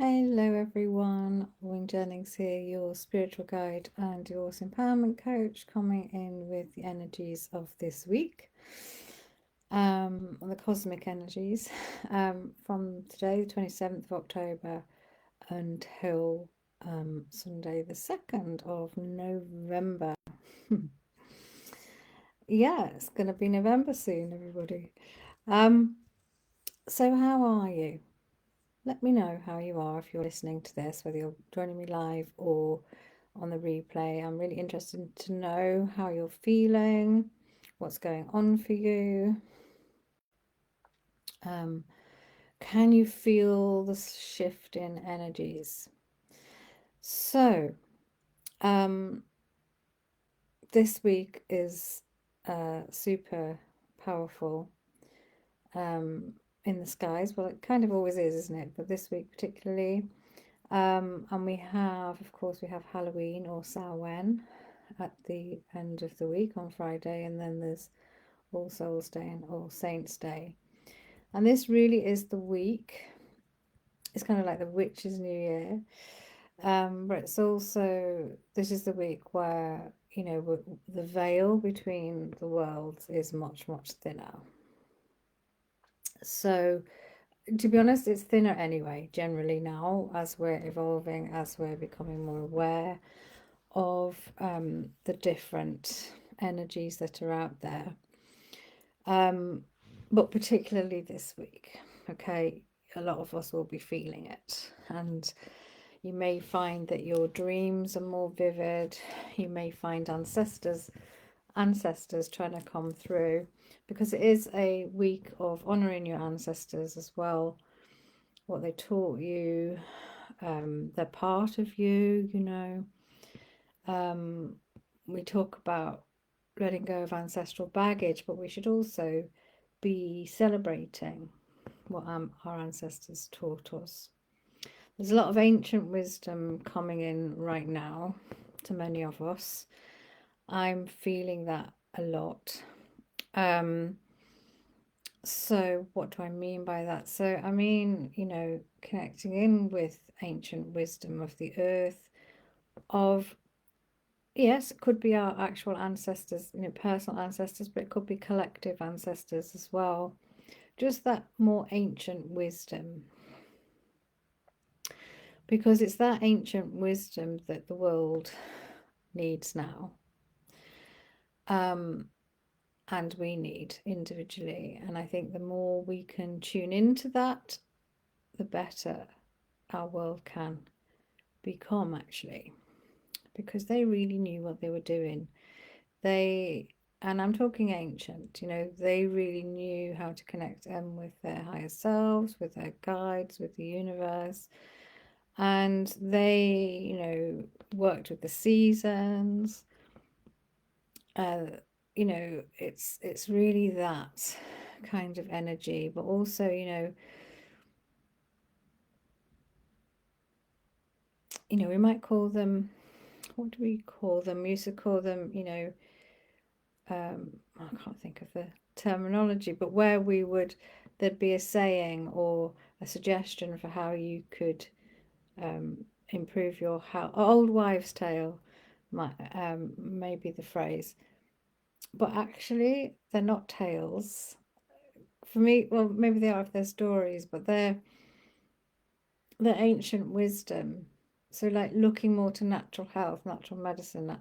Hello everyone, Wing Jennings here, your spiritual guide and your empowerment coach, coming in with the energies of this week, the cosmic energies, from today, the 27th of October, until Sunday, the 2nd of November. Yeah, it's going to be November soon, everybody. So how are you? Let me know how you are if you're listening to this, whether you're joining me live or on the replay. I'm really interested to know how you're feeling, what's going on for you. Um, can you feel the shift in energies? So, um, this week is super powerful in the skies. Well, it kind of always is, isn't it? But this week particularly. And we have, of course, we have Halloween or Samhain at the end of the week on Friday, and then there's All Souls Day and All Saints Day. And this really is the week. It's kind of like the Witch's New Year, but it's also, this is the week where, the veil between the worlds is much, much thinner. So, to be honest, it's thinner anyway, generally now, as we're evolving, as we're becoming more aware of the different energies that are out there. But particularly this week, okay, a lot of us will be feeling it. And you may find that your dreams are more vivid. You may find ancestors trying to come through, because it is a week of honoring your ancestors as well, what they taught you. They're part of you, we talk about letting go of ancestral baggage, but we should also be celebrating what our ancestors taught us. There's a lot of ancient wisdom coming in right now to many of us. I'm feeling that a lot. So what do I mean by that? So I mean, connecting in with ancient wisdom of the earth, of, yes, it could be our actual ancestors, personal ancestors, but it could be collective ancestors as well. Just that more ancient wisdom. Because it's that ancient wisdom that the world needs now. And we need individually. And I think the more we can tune into that, the better our world can become, actually. Because they really knew what they were doing. And I'm talking ancient, they really knew how to connect with their higher selves, with their guides, with the universe. And they, worked with the seasons. It's really that kind of energy, but also, we might call them, what do we call them? We used to call them, I can't think of the terminology, but where there'd be a saying or a suggestion for how you could improve your health. Old wives' tale, maybe the phrase. But actually, they're not tales. For me, well, maybe they are if they're stories, but they're ancient wisdom. So, like, looking more to natural health, natural medicine,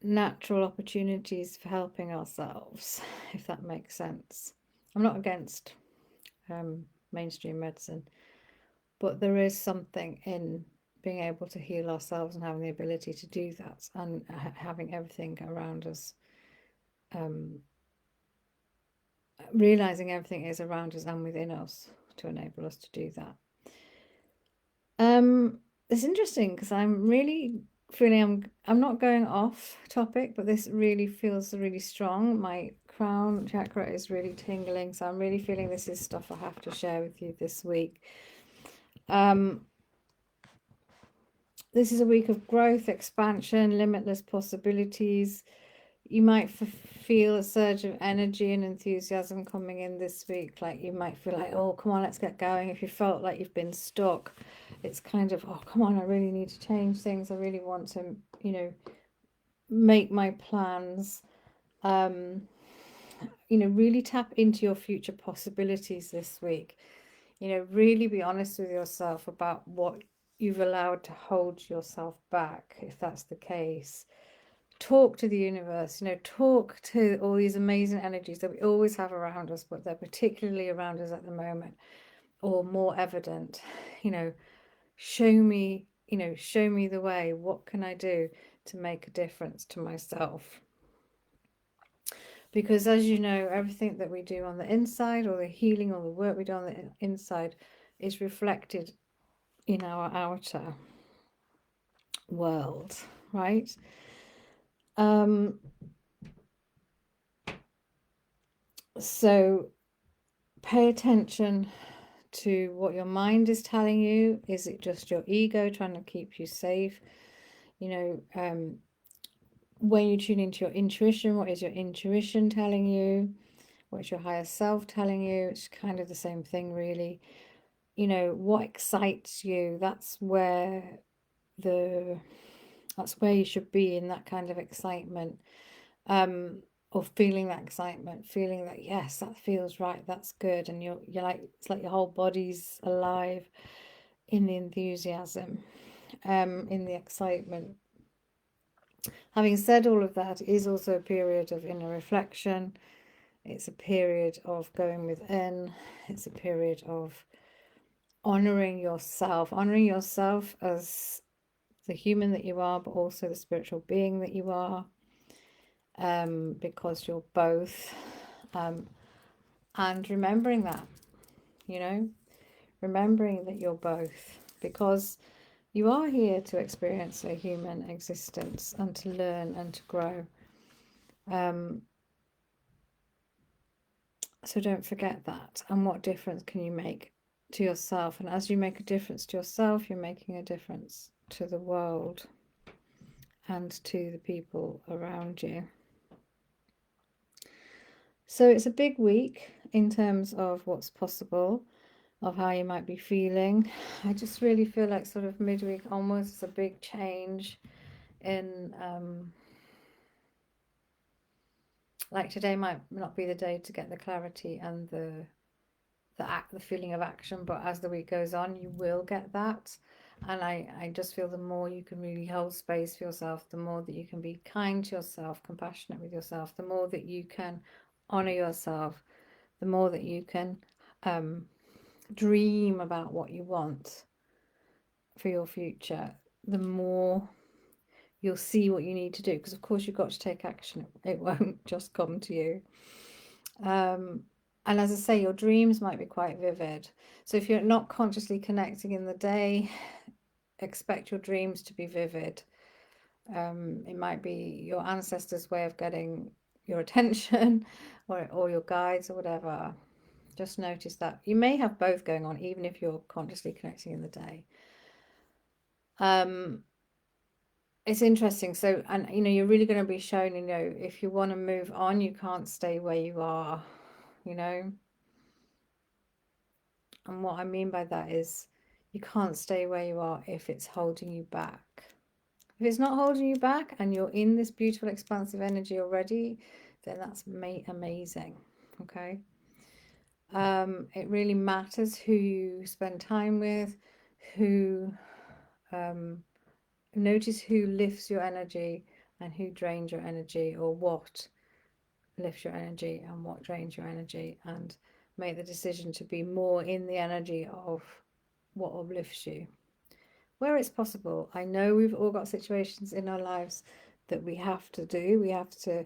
natural opportunities for helping ourselves, if that makes sense. I'm not against mainstream medicine, but there is something in being able to heal ourselves and having the ability to do that, and having everything around us, realizing everything is around us and within us to enable us to do that. It's interesting because I'm really feeling I'm not going off topic, but this really feels really strong. My crown chakra is really tingling, so I'm really feeling this is stuff I have to share with you this week. This is a week of growth, expansion, limitless possibilities. You might feel a surge of energy and enthusiasm coming in this week. Like you might feel like, oh, come on, let's get going. If you felt like you've been stuck, it's kind of, oh, come on, I really need to change things. I really want to, make my plans. Really tap into your future possibilities this week. Really be honest with yourself about what you've allowed to hold yourself back, if that's the case. Talk to the universe, talk to all these amazing energies that we always have around us, but they're particularly around us at the moment, or more evident. Show me, show me the way. What can I do to make a difference to myself? Because as you know, everything that we do on the inside, or the healing or the work we do on the inside, is reflected in our outer world, right? So pay attention to what your mind is telling you. Is it just your ego trying to keep you safe? When you tune into your intuition, what is your intuition telling you? What's your higher self telling you? It's kind of the same thing, really. What excites you? That's where you should be, in that kind of excitement, or feeling that excitement, feeling that, yes, that feels right, that's good, and you're like, it's like your whole body's alive in the enthusiasm, in the excitement. Having said all of that, it is also a period of inner reflection. It's a period of going within. It's a period of honoring yourself as the human that you are, but also the spiritual being that you are, because you're both, and remembering that, remembering that you're both, because you are here to experience a human existence and to learn and to grow. So don't forget that. And what difference can you make to yourself? And as you make a difference to yourself, you're making a difference to the world and to the people around you. So it's a big week in terms of what's possible, of how you might be feeling. I just really feel like sort of midweek onwards is a big change in, like today might not be the day to get the clarity and the feeling of action, but as the week goes on, you will get that. And I just feel the more you can really hold space for yourself, the more that you can be kind to yourself, compassionate with yourself, the more that you can honor yourself, the more that you can dream about what you want for your future, the more you'll see what you need to do. Because of course you've got to take action. It won't just come to you. And as I say, your dreams might be quite vivid. So if you're not consciously connecting in the day, expect your dreams to be vivid. It might be your ancestors' way of getting your attention, or your guides, or whatever. Just notice that. You may have both going on, even if you're consciously connecting in the day. It's interesting. So, and you're really going to be shown, if you want to move on, you can't stay where you are, And what I mean by that is you can't stay where you are if it's holding you back. If it's not holding you back and you're in this beautiful, expansive energy already, then that's amazing. Okay. It really matters who you spend time with, notice who lifts your energy and who drains your energy, or what lifts your energy and what drains your energy, and make the decision to be more in the energy of what uplifts you where it's possible. I know we've all got situations in our lives that we have to do. We have to,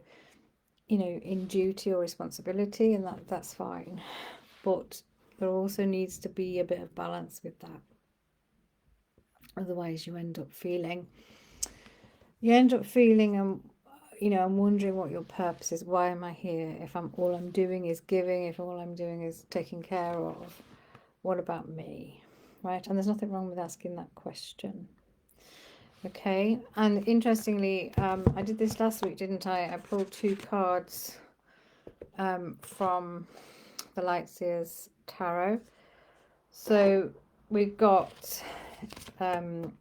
in duty or responsibility, and that's fine. But there also needs to be a bit of balance with that. Otherwise you end up feeling I'm wondering what your purpose is. Why am I here? If all I'm doing is giving, if all I'm doing is taking care of, what about me? Right? And there's nothing wrong with asking that question. Okay, and interestingly, I did this last week, didn't I? I pulled 2 cards from the Lightseers Tarot. So we've got 9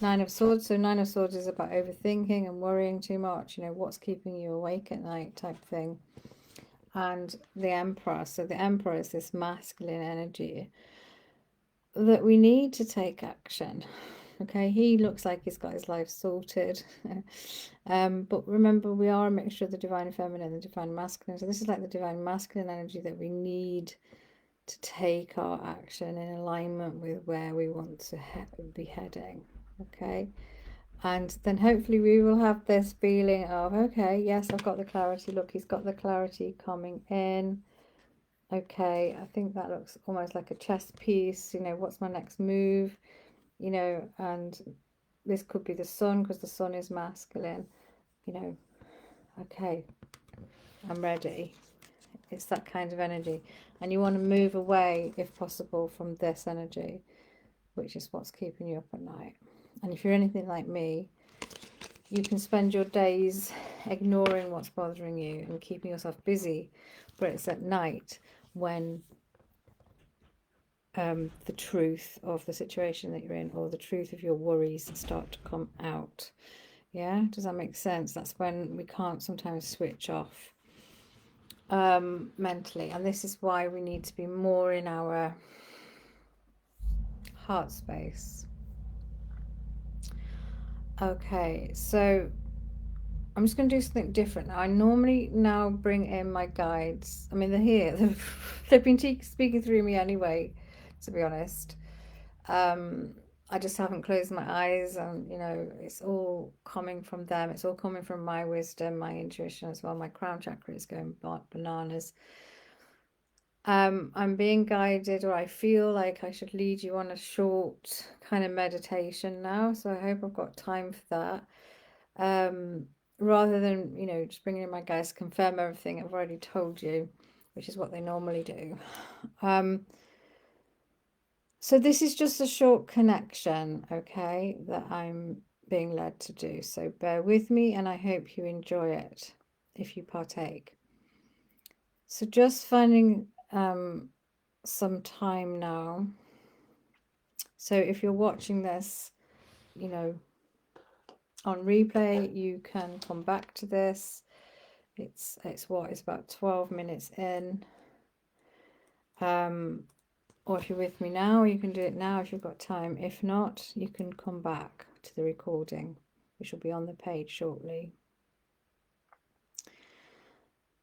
of Swords. So 9 of Swords is about overthinking and worrying too much, you know, what's keeping you awake at night type thing. And the Emperor. So the Emperor is this masculine energy that we need to take action. Okay, he looks like he's got his life sorted. But remember, we are a mixture of the divine feminine and the divine masculine. So this is like the divine masculine energy that we need to take our action in alignment with where we want to be heading. Okay, and then hopefully we will have this feeling of, okay, yes, I've got the clarity. Look, he's got the clarity coming in. Okay, I think that looks almost like a chess piece. You know, what's my next move? You know, and this could be the sun, because the sun is masculine. You know, okay, I'm ready. It's that kind of energy. And you want to move away, if possible, from this energy, which is what's keeping you up at night. And if you're anything like me, you can spend your days ignoring what's bothering you and keeping yourself busy, but it's at night when the truth of the situation that you're in, or the truth of your worries, start to come out. Yeah, does that make sense? That's when we can't sometimes switch off mentally, and this is why we need to be more in our heart space. Okay, so I'm just going to do something different now. I normally now bring in my guides. I mean, they're here. They've been speaking through me anyway, to be honest. I just haven't closed my eyes, and, you know, it's all coming from them. It's all coming from my wisdom, my intuition as well. My crown chakra is going bananas. I'm being guided, or I feel like I should lead you on a short kind of meditation now. So I hope I've got time for that. Rather than, you know, just bringing in my guys to confirm everything I've already told you, which is what they normally do. So this is just a short connection, okay, that I'm being led to do. So bear with me, and I hope you enjoy it if you partake. So just finding some time now. So if you're watching this, you know, on replay, you can come back to this. It's about 12 minutes in. Or if you're with me now, you can do it now if you've got time. If not, you can come back to the recording, which will be on the page shortly.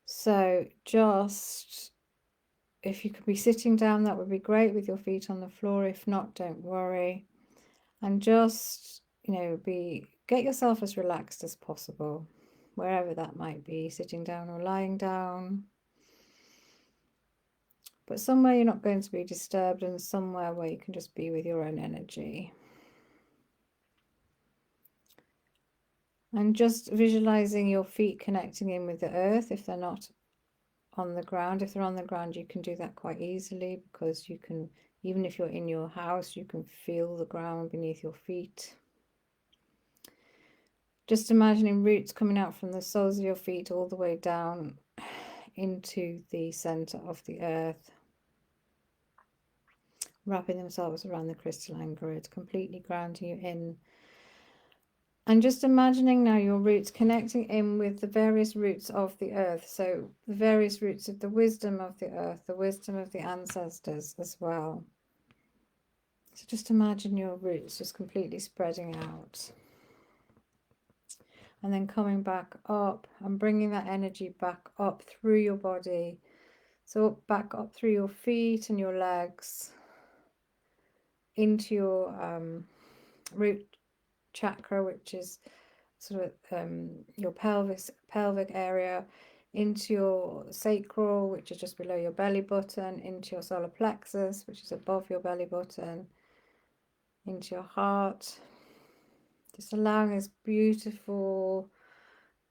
So just, if you could be sitting down, that would be great, with your feet on the floor. If not, don't worry. And just, you know, get yourself as relaxed as possible, wherever that might be, sitting down or lying down. But somewhere you're not going to be disturbed, and somewhere where you can just be with your own energy. And just visualizing your feet connecting in with the earth if they're not on the ground. If they're on the ground, you can do that quite easily, because you can, even if you're in your house, you can feel the ground beneath your feet. Just imagining roots coming out from the soles of your feet all the way down into the center of the earth, wrapping themselves around the crystalline grid, completely grounding you in. And just imagining now your roots connecting in with the various roots of the earth. So the various roots of the wisdom of the earth, the wisdom of the ancestors as well. So just imagine your roots just completely spreading out. And then coming back up and bringing that energy back up through your body. So back up through your feet and your legs, into your root chakra, which is sort of your pelvic area, into your sacral, which is just below your belly button, into your solar plexus, which is above your belly button, into your heart. Just allowing this beautiful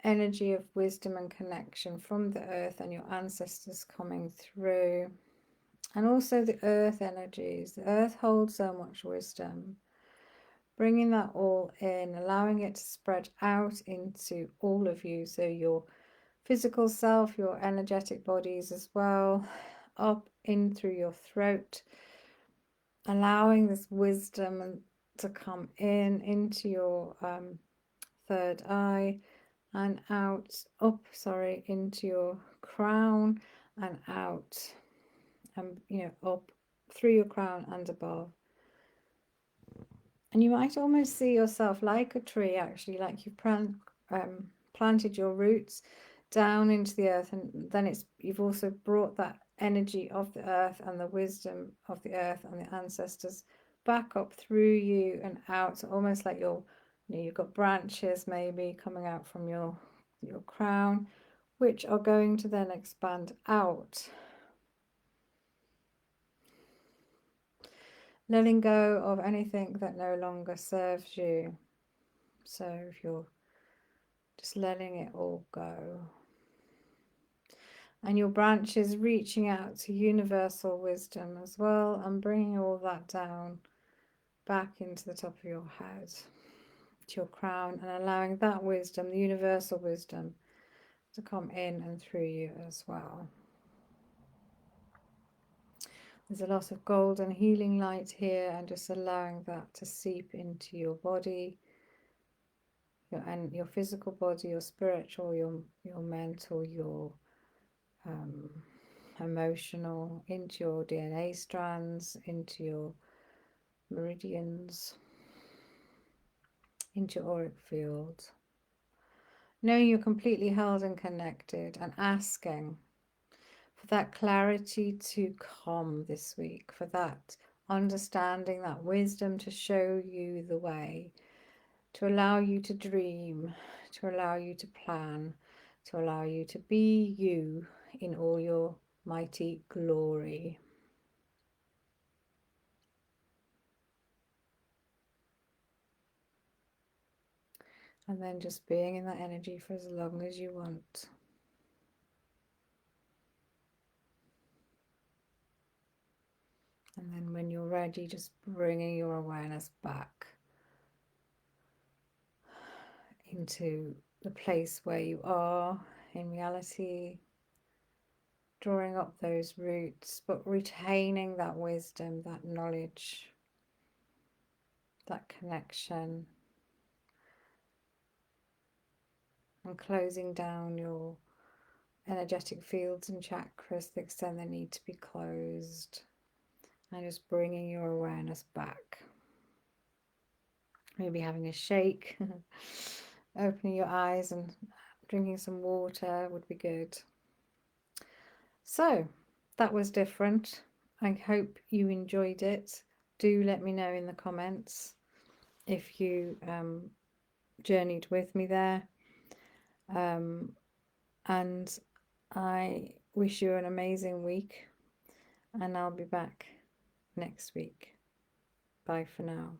energy of wisdom and connection from the earth and your ancestors coming through. And also the earth energies. The earth holds so much wisdom. bringing that all in, allowing it to spread out into all of you. So your physical self, your energetic bodies as well, up in through your throat, allowing this wisdom to come in into your third eye and out, into your crown and out, and up through your crown and above. And you might almost see yourself like a tree, actually, like you've planted your roots down into the earth, and then you've also brought that energy of the earth and the wisdom of the earth and the ancestors back up through you and out. So almost like you've got branches maybe coming out from your crown, which are going to then expand out. Letting go of anything that no longer serves you. So if you're just letting it all go. And your branches reaching out to universal wisdom as well, and bringing all that down back into the top of your head, to your crown, and allowing that wisdom, the universal wisdom, to come in and through you as well. There's a lot of golden healing light here, and just allowing that to seep into your body, your physical body, your spiritual, your mental, your emotional, into your DNA strands, into your meridians, into your auric field. Knowing you're completely held and connected, and asking for that clarity to come this week, for that understanding, that wisdom to show you the way, to allow you to dream, to allow you to plan, to allow you to be you in all your mighty glory. And then just being in that energy for as long as you want. And then when you're ready, just bringing your awareness back into the place where you are in reality, drawing up those roots, but retaining that wisdom, that knowledge, that connection, and closing down your energetic fields and chakras to the extent they need to be closed, and just bringing your awareness back. Maybe having a shake, opening your eyes and drinking some water would be good. So that was different. I hope you enjoyed it. Do let me know in the comments if you journeyed with me there. And I wish you an amazing week, and I'll be back next week. Bye for now.